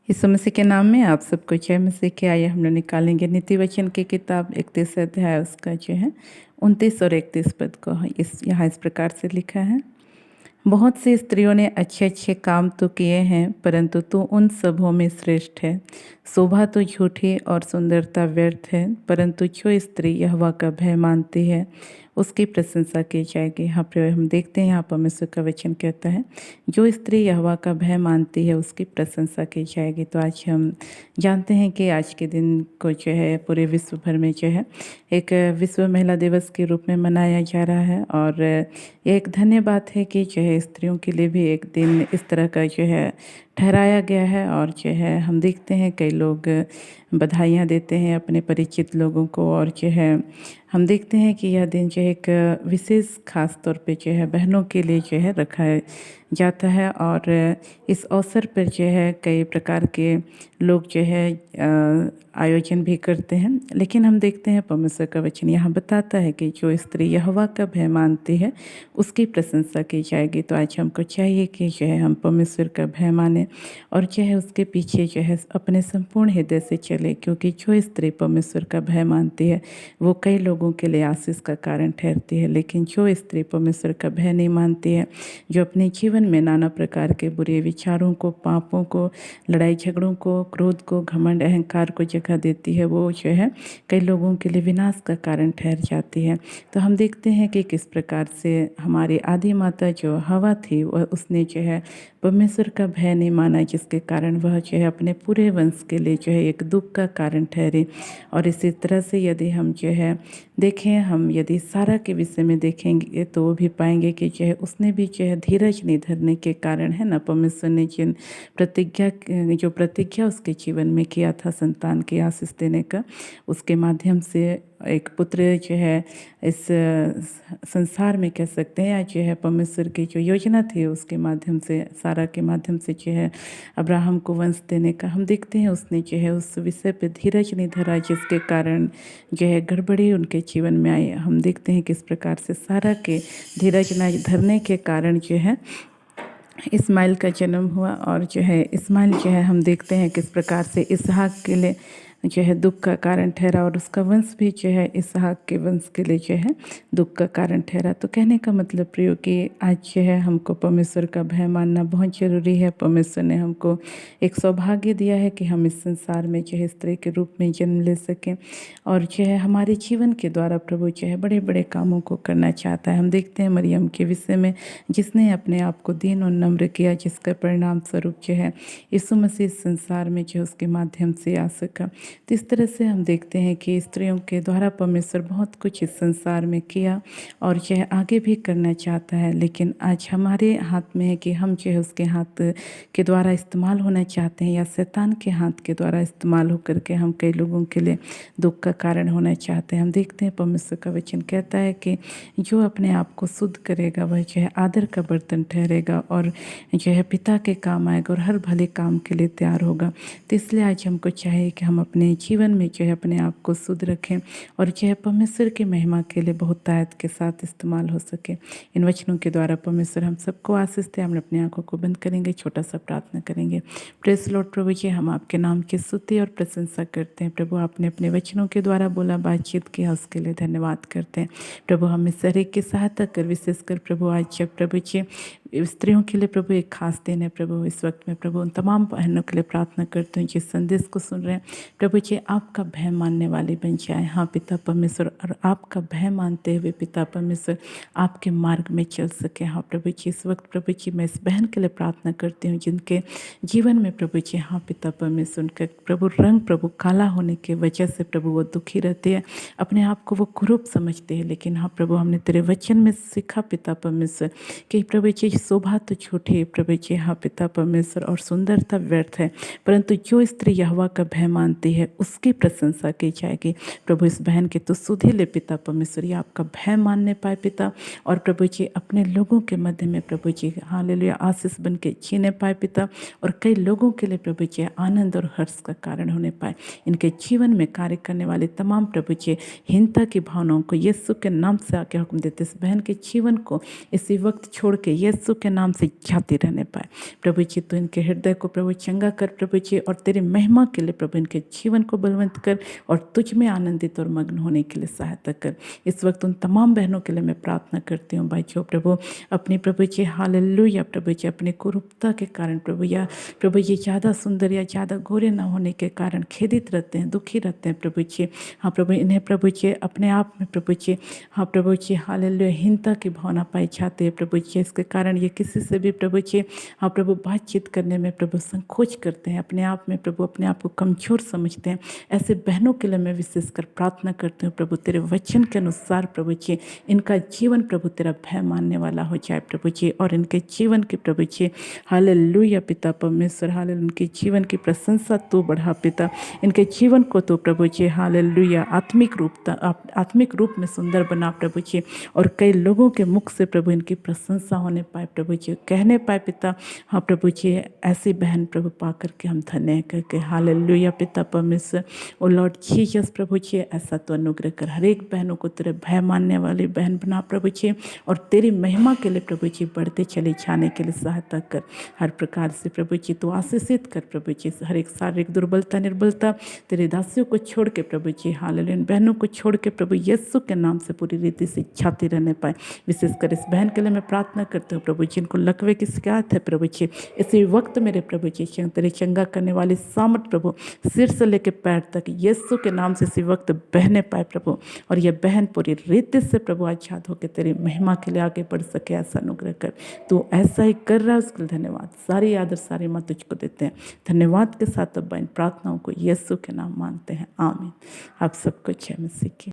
यीशु मसीह के नाम में आप सबको जय मसीह के। आइए हम लोग निकालेंगे नीति वचन की किताब 31 अध्याय उसका जो है 29 और 31 पद को यहाँ इस प्रकार से लिखा है। बहुत सी स्त्रियों ने अच्छे अच्छे काम तो किए हैं, परंतु तू उन सबों में श्रेष्ठ है। शोभा तो झूठी और सुंदरता व्यर्थ है, परंतु जो स्त्री यहोवा का भय मानती है उसकी प्रशंसा की जाएगी। हाँ प्रिय, हम देखते हैं यहाँ परमेश्वर का वचन कहता है जो स्त्री यहोवा का भय मानती है उसकी प्रशंसा की जाएगी। तो आज हम जानते हैं कि आज के दिन को जो है पूरे विश्व भर में जो है एक विश्व महिला दिवस के रूप में मनाया जा रहा है। और ये एक धन्य बात है कि जो है स्त्रियों के लिए भी एक दिन इस तरह का जो है ठहराया गया है। और जो है हम देखते हैं कई लोग बधाइयाँ देते हैं अपने परिचित लोगों को। और जो है हम देखते हैं कि यह दिन जो है एक विशेष खास तौर पे जो है बहनों के लिए जो है रखा जाता है। और इस अवसर पर जो है कई प्रकार के लोग जो है आयोजन भी करते हैं। लेकिन हम देखते हैं परमेश्वर का वचन यहाँ बताता है कि जो स्त्री यहोवा का भय मानती है उसकी प्रशंसा की जाएगी। तो आज हमको चाहिए कि जो है हम परमेश्वर का भय माने और जो है उसके पीछे जो है अपने संपूर्ण हृदय से चले, क्योंकि जो स्त्री परमेश्वर का भय मानती है वो कई लोगों के लिए आशीष का कारण ठहरती है। लेकिन जो स्त्री परमेश्वर का भय नहीं मानती है, जो अपने जीवन में नाना प्रकार के बुरे विचारों को, पापों को, लड़ाई झगड़ों को, क्रोध को, घमंड, अहंकार को जगह देती है, वो जो है कई लोगों के लिए विनाश का कारण ठहर जाती है। तो हम देखते हैं कि किस प्रकार से हमारी आदि माता जो हवा थी वह उसने जो है परमेश्वर का भय नहीं माना, जिसके कारण वह जो है अपने पूरे वंश के लिए जो है एक दुख का कारण ठहरी। और इसी तरह से यदि हम जो है देखें, हम यदि सारा के विषय में देखेंगे तो वो भी पाएंगे कि जो है उसने भी जो है धीरज नहीं धरने के कारण है ना, परमेश्वर ने जिन प्रतिज्ञा उसके जीवन में किया था संतान के आशीष देने का, उसके माध्यम से एक पुत्र जो है इस संसार में कह सकते हैं, या जो है परमेश्वर की जो योजना थी उसके माध्यम से, सारा के माध्यम से जो है अब्राहम को वंश देने का, हम देखते हैं उसने जो है उस विषय पे धीरज नहीं धरा, जिसके कारण जो है गड़बड़ी उनके जीवन में आई। हम देखते हैं किस प्रकार से सारा के धीरज न धरने के कारण जो है इस्माइल का जन्म हुआ। और जो है इस्माइल जो है हम देखते हैं किस प्रकार से इसहाक के लिए जो है दुख का कारण ठहरा, और उसका वंश भी जो है इसहाक के वंश के लिए जो है दुख का कारण ठहरा। तो कहने का मतलब प्रियो कि आज जो है हमको परमेश्वर का भय मानना बहुत ज़रूरी है। परमेश्वर ने हमको एक सौभाग्य दिया है कि हम इस संसार में जो है स्त्री के रूप में जन्म ले सकें, और जो है हमारे जीवन के द्वारा प्रभु जो है बड़े बड़े कामों को करना चाहता है। हम देखते हैं मरियम के विषय में, जिसने अपने आप को दीन और नम्र किया, जिसका परिणाम स्वरूप जो है यीशु मसीह संसार में जो उसके माध्यम से आ सका। तो इस तरह से हम देखते हैं कि स्त्रियों के द्वारा परमेश्वर बहुत कुछ इस संसार में किया और जो है आगे भी करना चाहता है। लेकिन आज हमारे हाथ में है कि हम जो है उसके हाथ के द्वारा इस्तेमाल होना चाहते हैं, या शैतान के हाथ के द्वारा इस्तेमाल होकर के हम कई लोगों के लिए दुख का कारण होना चाहते हैं। हम देखते हैं परमेश्वर का वचन कहता है कि जो अपने आप को शुद्ध करेगा वह जो है आदर का बर्तन ठहरेगा, और जो है पिता के काम आएगा और हर भले काम के लिए तैयार होगा। तो इसलिए आज हमको चाहिए कि हम अपने जीवन में जो है अपने आप को शुद्ध रखें और जो है परमेश्वर की महिमा के लिए बहुतायत के साथ इस्तेमाल हो सके। इन वचनों के द्वारा परमेश्वर हम सबको आशीष दे। हम अपनी आंखों को बंद करेंगे, छोटा सा प्रार्थना करेंगे। प्रेस लॉर्ड प्रभु जी, हम आपके नाम की स्तुति और प्रशंसा करते हैं। प्रभु आपने अपने वचनों के द्वारा बोला, बातचीत किया, उसके लिए धन्यवाद करते हैं। प्रभु हमें शरीर की सहायता कर, विशेषकर प्रभु आज जब प्रभु जी स्त्रियों के लिए प्रभु एक खास दिन है, प्रभु इस वक्त में प्रभु उन तमाम बहनों के लिए प्रार्थना करते हैं जिस संदेश को सुन रहे हैं। प्रभु जी आपका भय मानने वाले बन जाए। हाँ पिता परमेश्वर, और आपका भय मानते हुए पिता परमेश्वर आपके मार्ग में चल सके। हाँ प्रभु जी इस वक्त प्रभु जी मैं इस बहन के लिए प्रार्थना करती हूँ जिनके जीवन में प्रभु जी हाँ पिता परमेश्वर उनका प्रभु रंग प्रभु काला होने की वजह से प्रभु वो दुखी रहते हैं, अपने आप को वो कुरूप समझते हैं। लेकिन हाँ प्रभु हमने तेरे वचन में सीखा पिता परमेश्वर कि प्रभु जी शोभा तो झूठी है प्रभु जी हाँ पिता परमेश्वर, और सुंदरता व्यर्थ है, परंतु जो स्त्री यहोवा का भय मानती है उसकी प्रशंसा की जाएगी। प्रभु इस बहन के तो सुधे ले पिता परमेश्वर, ये आपका भय मानने पाए पिता, और प्रभु जी अपने लोगों के मध्य में प्रभु जी हालेलुया आशीष बन के जीने पाए पिता, और कई लोगों के लिए प्रभु जी आनंद और हर्ष का कारण होने पाए। इनके जीवन में कार्य करने वाले तमाम प्रभु जी हीनता की भावनाओं को यीशु के नाम से आके हुक्म देते, इस बहन के जीवन को इसी वक्त छोड़ के यीशु यीशु के नाम से जाती रहने पाए। प्रभु जी तो इनके हृदय को प्रभु चंगा कर प्रभु जी, और तेरी महिमा के लिए प्रभु इनके जीवन को बलवंत कर और तुझ में आनंदित और मग्न होने के लिए सहायता कर। इस वक्त उन तमाम बहनों के लिए मैं प्रार्थना करती हूँ भाई जो प्रभु अपनी प्रभु जी हालेलुया प्रभु जी अपने कुरूपता के कारण प्रभु या प्रभु ये ज़्यादा सुंदर या ज़्यादा गोरे ना होने के कारण खेदित रहते हैं, दुखी रहते हैं प्रभु जी। हाँ प्रभु, इन्हें प्रभु जी अपने आप में प्रभु जी हाँ प्रभु जी हालेलुया हीनता की भावना पाई जाती है प्रभु जी। इसके कारण ये किसी से भी प्रभु जी हाँ प्रभु बातचीत करने में प्रभु संकोच करते हैं, अपने आप में प्रभु अपने आप को कमज़ोर समझते हैं। ऐसे बहनों के लिए मैं विशेषकर प्रार्थना करती हूँ प्रभु, तेरे वचन के अनुसार प्रभु जी इनका जीवन प्रभु तेरा भय मानने वाला हो जाए प्रभु जी, और इनके जीवन की प्रभु जी हालेलुया पिता परमेश्वर हालेलुया इनके जीवन की प्रशंसा तू बढ़ा पिता, इनके जीवन को तो प्रभु जी हालेलुया आत्मिक रूप में सुंदर बना प्रभु जी, और कई लोगों के मुख से प्रभु इनकी प्रशंसा होने पाए प्रभु जी, कहने पाए पिता हाँ प्रभु जी ऐसी बहन प्रभु पा करके हम धन्य हैं करके हालेलुया पिता परमेश्वर। ओ लॉर्ड जीसस प्रभु जी ऐसा तो अनुग्रह कर, हर एक बहनों को तेरे भय मानने वाली बहन बना प्रभु जी, और तेरी महिमा के लिए प्रभु जी बढ़ते चले जाने के लिए सहायता कर। हर प्रकार से प्रभु जी तो आशीषित कर प्रभु जी, हर एक शारीरिक दुर्बलता निर्बलता तेरे दासियों को छोड़ के प्रभु जी हालेलुया बहनों को छोड़ के प्रभु यीशु के नाम से पूरी रीति से छाती रहने पाए। विशेषकर इस बहन के लिए मैं प्रार्थना करती हूँ प्रभु जी, इनको लकवे की शिकायत है प्रभु जी, इसी वक्त मेरे प्रभु जी तेरे चंगा करने वाली सामर्थ प्रभु सिर से लेकर पैर तक यीशु के नाम से इसी वक्त बहने पाए प्रभु, और यह बहन पूरी रीति से प्रभु आजाद होकर तेरी महिमा के लिए आगे बढ़ सके, ऐसा अनुग्रह कर। तू ऐसा ही कर रहा है उसके लिए धन्यवाद, सारी आदर सारी मत तुझको देते हैं। धन्यवाद के साथ अब इन प्रार्थनाओं को यीशु के नाम मांगते हैं, आमीन। आप सबको जय मसीह की।